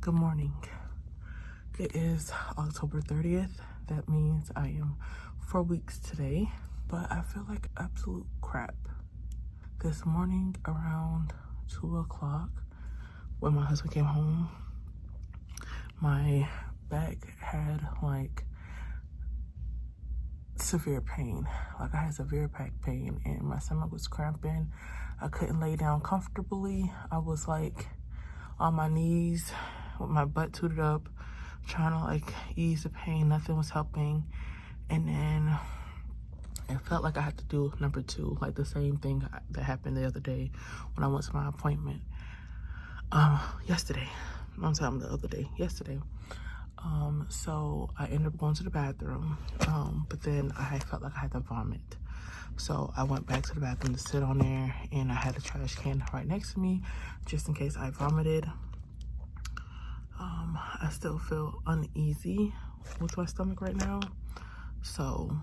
Good morning. It is October 30th. That means I am 4 weeks today, but I feel like absolute crap. This morning around 2 o'clock, when my husband came home, my back had like severe pain. Like I had severe back pain and my stomach was cramping. I couldn't lay down comfortably. I was like on my knees with my butt tooted up, trying to like ease the pain. Nothing was helping. And then it felt like I had to do number 2, like the same thing that happened the other day when I went to my appointment. Yesterday. Yesterday. So I ended up going to the bathroom, but then I felt like I had to vomit. So I went back to the bathroom to sit on there, and I had a trash can right next to me just in case I vomited. I still feel uneasy with my stomach right now, so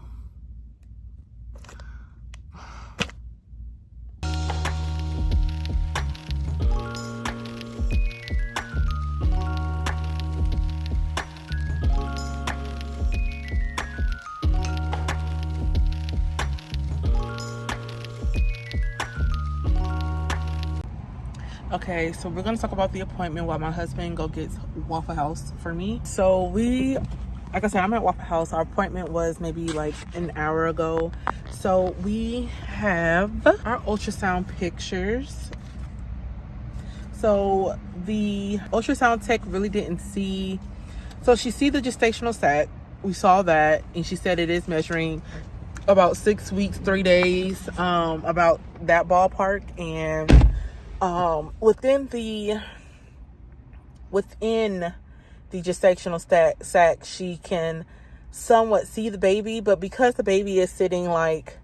okay, so we're gonna talk about the appointment while my husband go gets Waffle House for me. So like I said, I'm at Waffle House. Our appointment was maybe like an hour ago. So we have our ultrasound pictures. So the ultrasound tech really didn't see. So she see the gestational sac. We saw that, and she said it is measuring about 6 weeks, 3 days, about that ballpark. And within the gestational sac, she can somewhat see the baby, but because the baby is sitting like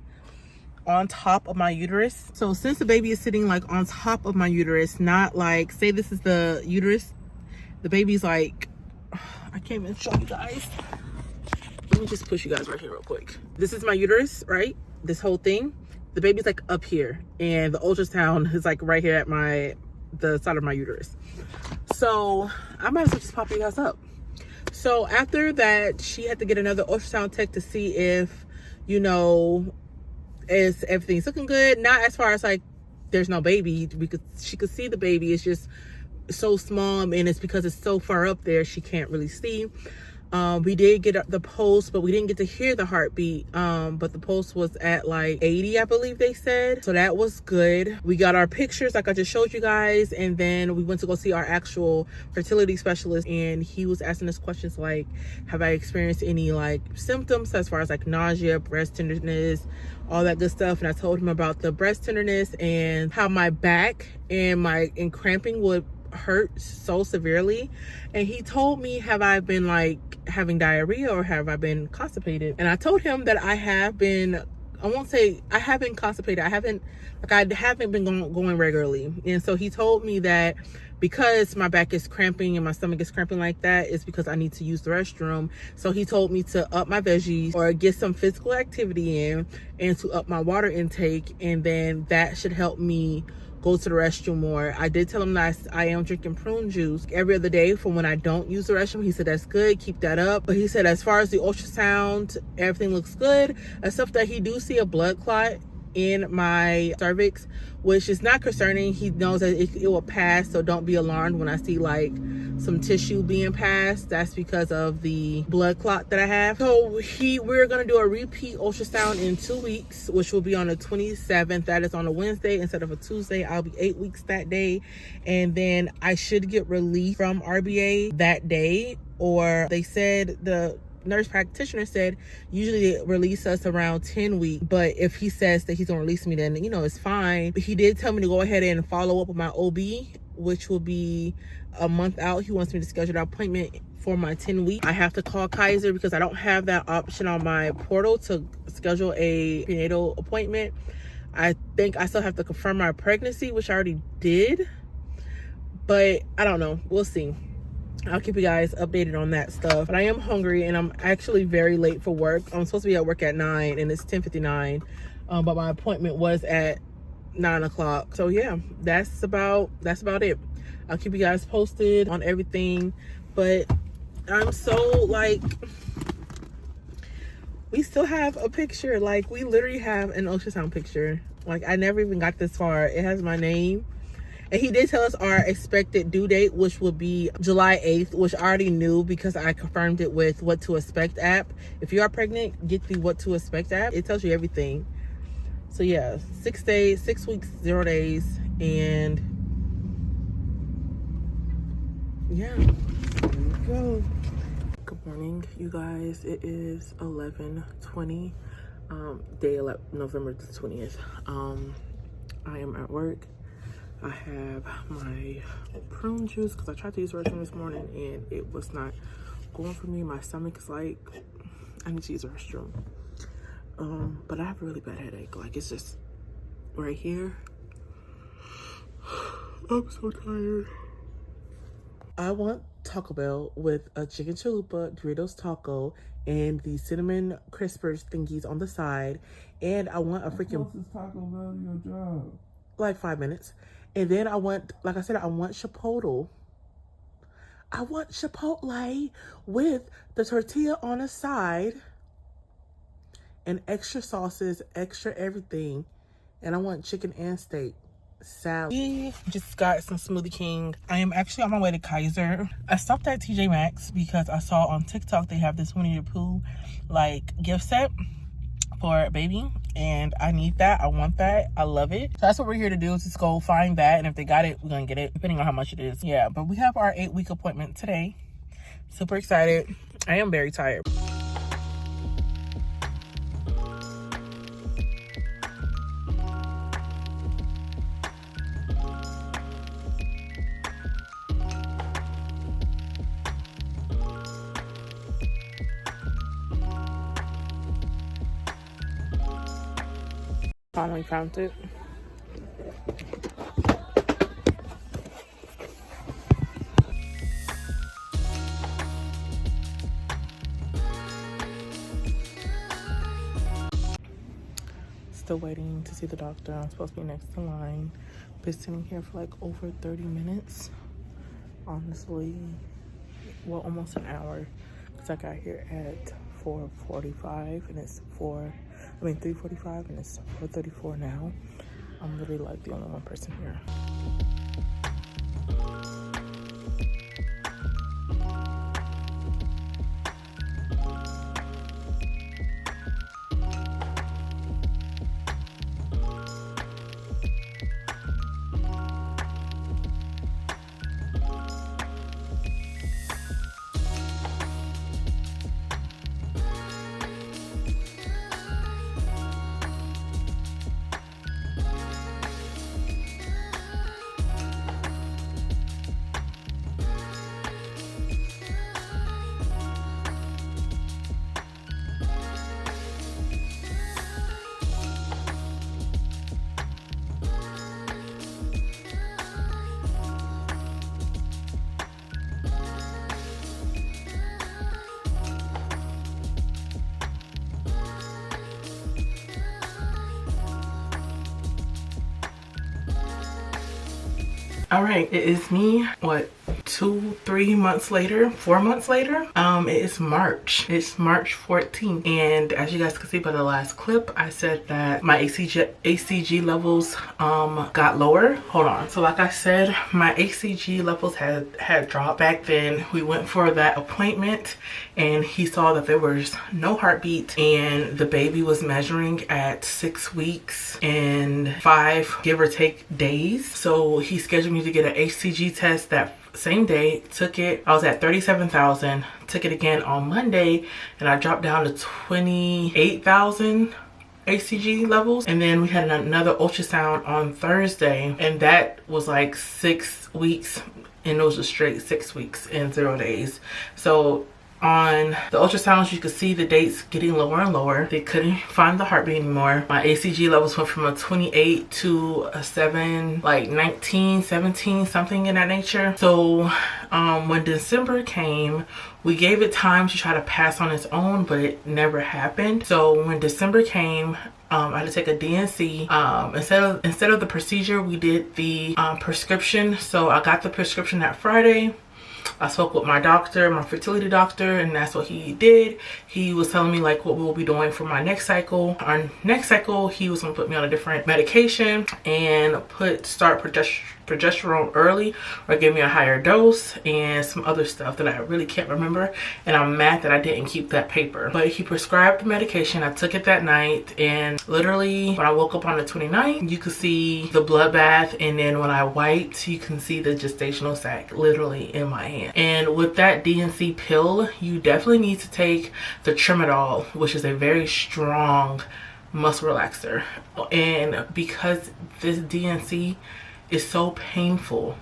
on top of my uterus, so since the baby is sitting like on top of my uterus, not like, say this is the uterus, the baby's like, I can't even show you guys. Let me just push you guys right here real quick. This is my uterus, right? This whole thing. The baby's like up here, and the ultrasound is like right here at the side of my uterus. So I might as well just pop you guys up. So after that, she had to get another ultrasound tech to see if, is everything's looking good. Not as far as like there's no baby, because she could see the baby. It's just so small, and it's because it's so far up there, she can't really see. We did get the pulse, but we didn't get to hear the heartbeat. But the pulse was at like 80, I believe they said. So that was good. We got our pictures like I just showed you guys. And then we went to go see our actual fertility specialist. And he was asking us questions like, have I experienced any like symptoms as far as like nausea, breast tenderness, all that good stuff. And I told him about the breast tenderness and how my back and cramping would hurt so severely. And he told me, have I been like having diarrhea or have I been constipated? And I told him that I have been, I won't say I have been constipated. I haven't been going regularly. And so he told me that because my back is cramping and my stomach is cramping like that, it's because I need to use the restroom. So he told me to up my veggies or get some physical activity in, and to up my water intake, and then that should help me go to the restroom more. I did tell him that I am drinking prune juice every other day from when I don't use the restroom. He said that's good, keep that up. But he said as far as the ultrasound, everything looks good, except that he do see a blood clot in my cervix, which is not concerning. He knows that it will pass, so don't be alarmed when I see like some tissue being passed. That's because of the blood clot that I have. So we're gonna do a repeat ultrasound in 2 weeks, which will be on the 27th. That is on a Wednesday instead of a Tuesday. I'll be 8 weeks that day, and then I should get relief from RBA that day. Or they said, the nurse practitioner said usually they release us around 10 weeks, but if he says that he's gonna release me, then it's fine. But he did tell me to go ahead and follow up with my OB, which will be a month out. He wants me to schedule an appointment for my 10 week. I have to call Kaiser because I don't have that option on my portal to schedule a prenatal appointment. I think I still have to confirm my pregnancy, which I already did, but I don't know, we'll see. I'll keep you guys updated on that stuff. But I am hungry, and I'm actually very late for work. I'm supposed to be at work at 9, and it's 10:59. But my appointment was at 9 o'clock. So yeah, that's about it. I'll keep you guys posted on everything. But I'm so like, we still have a picture. Like, we literally have an ultrasound picture. Like, I never even got this far. It has my name. And he did tell us our expected due date, which would be July 8th, which I already knew because I confirmed it with What to Expect app. If you are pregnant, get the What to Expect app. It tells you everything. So yeah, 6 days, 6 weeks, 0 days. And yeah, there we go. Good morning, you guys. It is 11:20, day 11, November the 20th. I am at work. I have my prune juice because I tried to use the restroom this morning and it was not going for me. My stomach is like, I need to use the restroom. But I have a really bad headache. Like, it's just right here. I'm so tired. I want Taco Bell with a chicken chalupa, Doritos taco, and the cinnamon crispers thingies on the side. And I want a freaking... Closest Taco Bell to your job? Like 5 minutes. And then I want, like I said, I want Chipotle. I want Chipotle with the tortilla on the side and extra sauces, extra everything. And I want chicken and steak. Salad. We just got some Smoothie King. I am actually on my way to Kaiser. I stopped at TJ Maxx because I saw on TikTok they have this Winnie the Pooh like gift set for a baby, and I need that. I want that. I love it. So that's what we're here to do, is just go find that, and if they got it, we're gonna get it depending on how much it is. Yeah, but we have our 8-week appointment today. Super excited. I am very tired. Finally found it. Still waiting to see the doctor. I'm supposed to be next in line. Been sitting here for like over 30 minutes. Honestly, well, almost an hour. Because I got here at 4:45 and it's 3:45 and it's 4:34 now. I'm really like the only one person here. All right, it is me, what, 2-3 months later, 4 months later. It is March. It's March 14th, and as you guys can see by the last clip, I said that my HCG levels got lower. Hold on. So like I said, my HCG levels had dropped. Back then we went for that appointment and he saw that there was no heartbeat and the baby was measuring at 6 weeks and 5 give or take days. So he scheduled me to get an HCG test that same day. Took it. I was at 37,000. Took it again on Monday and I dropped down to 28,000 HCG levels. And then we had another ultrasound on Thursday and that was like 6 weeks, and those were straight 6 weeks and 0 days. So On the ultrasounds, you could see the dates getting lower and lower. They couldn't find the heartbeat anymore. My ACG levels went from a 28 to a 7, like 19, 17, something in that nature. So when December came, we gave it time to try to pass on its own, but it never happened. So when December came, I had to take a DNC. Instead of the procedure, we did the prescription. So I got the prescription that Friday. I spoke with my doctor, my fertility doctor, and that's what he did. He was telling me like what we will be doing for my next cycle. Our next cycle, he was gonna put me on a different medication and start progesterone early, or give me a higher dose, and some other stuff that I really can't remember. And I'm mad that I didn't keep that paper. But he prescribed the medication. I took it that night, and literally when I woke up on the 29th, you could see the bloodbath, and then when I wiped, you can see the gestational sac literally in my hand. And with that DNC pill, you definitely need to take the 𝓕𝓗𝓼, which is a very strong muscle relaxer. And because this DNC is so painful,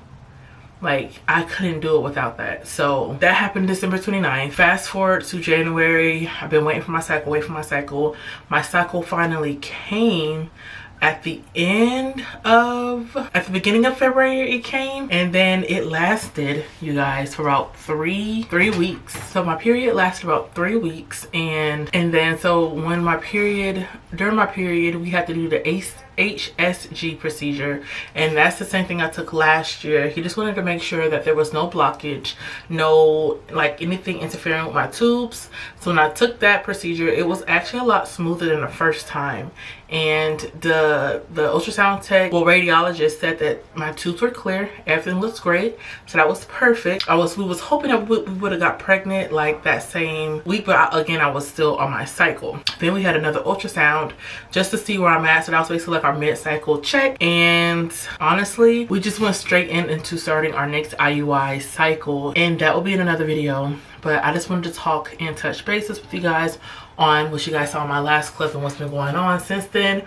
like I couldn't do it without that. So that happened December 29th. Fast forward to January. I've been waiting for my cycle, My cycle finally came at the beginning of February. It came, and then it lasted, you guys, for about three weeks. So my period lasted about 3 weeks, and then so during my period we had to do the HSG procedure, and that's the same thing I took last year. He just wanted to make sure that there was no blockage, no like anything interfering with my tubes. So when I took that procedure, it was actually a lot smoother than the first time. And the ultrasound tech, well, radiologist said that my tubes were clear, everything looks great, so that was perfect. We was hoping that we would have got pregnant like that same week, but again, I was still on my cycle. Then we had another ultrasound just to see where I'm at. So that was basically like our mid-cycle check, and honestly, we just went straight into starting our next IUI cycle, and that will be in another video. But I just wanted to talk and touch bases with you guys on what you guys saw in my last clip and what's been going on since then.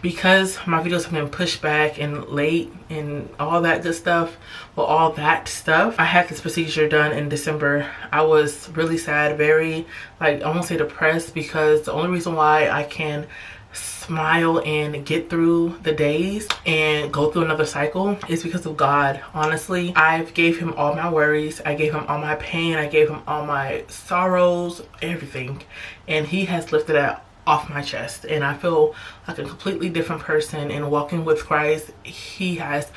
Because my videos have been pushed back and late and all that good stuff, I had this procedure done in December. I was really sad, very, like, I won't say depressed, because the only reason why I can smile and get through the days and go through another cycle is because of God. Honestly, I gave him all my worries, I gave him all my pain, I gave him all my sorrows, everything, and he has lifted that off my chest, and I feel like a completely different person. And walking with Christ, he has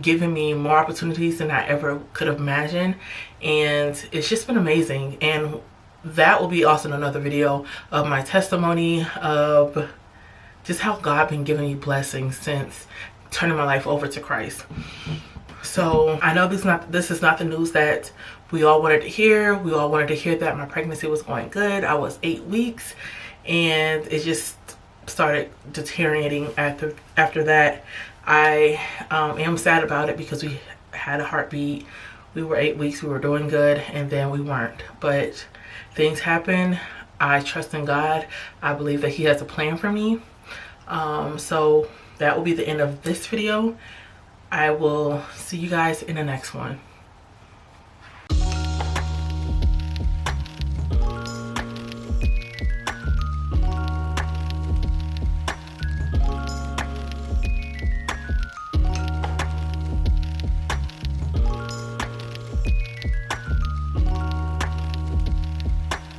given me more opportunities than I ever could have imagined, and it's just been amazing. And that will be also in another video of my testimony of just how God been giving me blessings since turning my life over to Christ. So I know this is not the news that we all wanted to hear. We all wanted to hear that my pregnancy was going good. I was 8 weeks, and it just started deteriorating after that. I am sad about it because we had a heartbeat. We were 8 weeks, we were doing good, and then we weren't. But things happen. I trust in God. I believe that he has a plan for me. So that will be the end of this video. I will see you guys in the next one.